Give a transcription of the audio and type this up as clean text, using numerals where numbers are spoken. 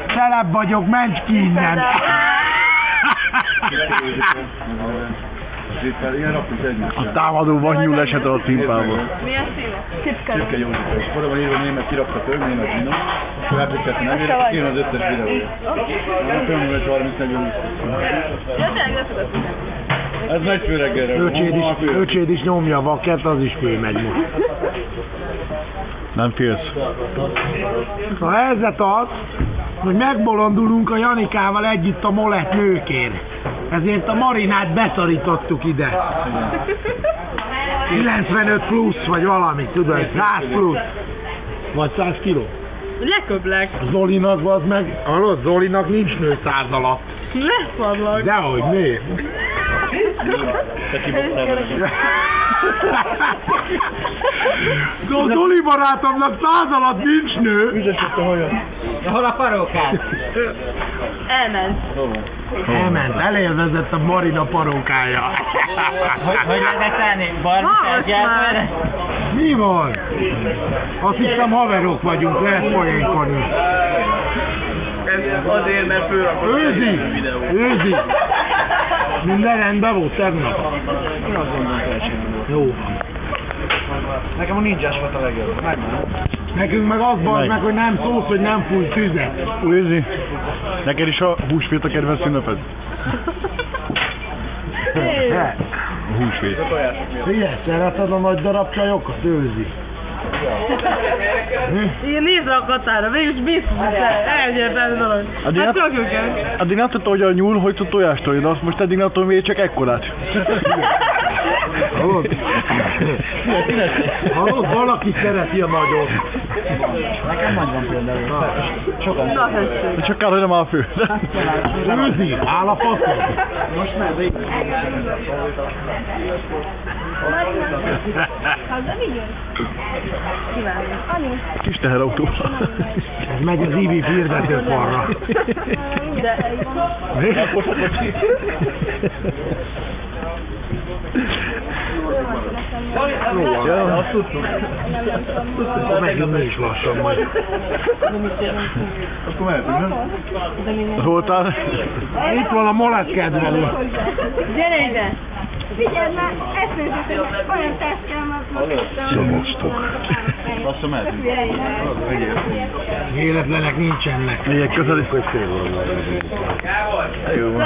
Celeb vagyok, menj ki innen! A támadóban nyúl esett a cimpából. Mi a színe? Csipke József. És oda van írva német, kirakta föl, német zsinó. Felpikket megérek, én az összes videója. A filmület 30-40 Ja, tényleg leszokott. Ez megy fő reggelre. Öcséd is nyomja a vakert, az is fölmegy most. Nem félsz? A helyzet az, hogy megbolondulunk a Janikával együtt a molett nőkért. Ezért a Marinát beszorítottuk ide. 95 plusz, vagy valami, tudod, 100 plusz. Vagy 100 kiló. Leköblek. Zolinak az meg, hallod, Zolinak nincs nő 100 alatt. Leszadlak. Dehogy, miért? Zoli barátomnak 100 alatt nincs nő. Ügyesült a hajat. Hol a parókád? Elment. Elment, elélvezett a Marina parókája. Hogy lehet állni? Barbi tárgyát? Mi van? Azt hiszem haverok vagyunk, lehet poénkodni. Ez azért, mert fölrakott Őzi! Őzi! Minden rendben volt tegnap? Én azt gondolom, hogy Jó. nekem a ninjas volt a legjobb. Megmondom. Nekünk meg az van meg, hogy nem szólsz, hogy nem fúj tüzet. Őzi, neked is a húsvét a kedvenc ünneped? A húsvét. Figyelj, szereted a nagy darab csajokat, Őzi? Én nézd a katára, végülis biztos, elgyértelmű dolog. Hát csak őket. Addig nem tudta, hogy a nyúl hogy tud tojást tojni, azt most eddig nem tudom, miért csak ekkorát. Hallod? Hallod, valaki szereti a nagyot. Nekem nagy van például. Sokan. Na, tessék. Csak kár, hogy nem áll fő. Őzi, áll a faszod. Most már végig. Kis teherautó. Ez megy az Ivi hirdetőfalra. Azt tudtuk. Akkor megyünk mi is lassan majd. Akkor mehetünk, nem? Voltál? Itt van a molett kedvelő. Gyere ide! Figyeld már, ezt nézzük, olyan tesz kell, mert Szomoztok. Lassan mehetünk. Életlenek nincsenek. Megyek közelik, hogy fél van. Jó van.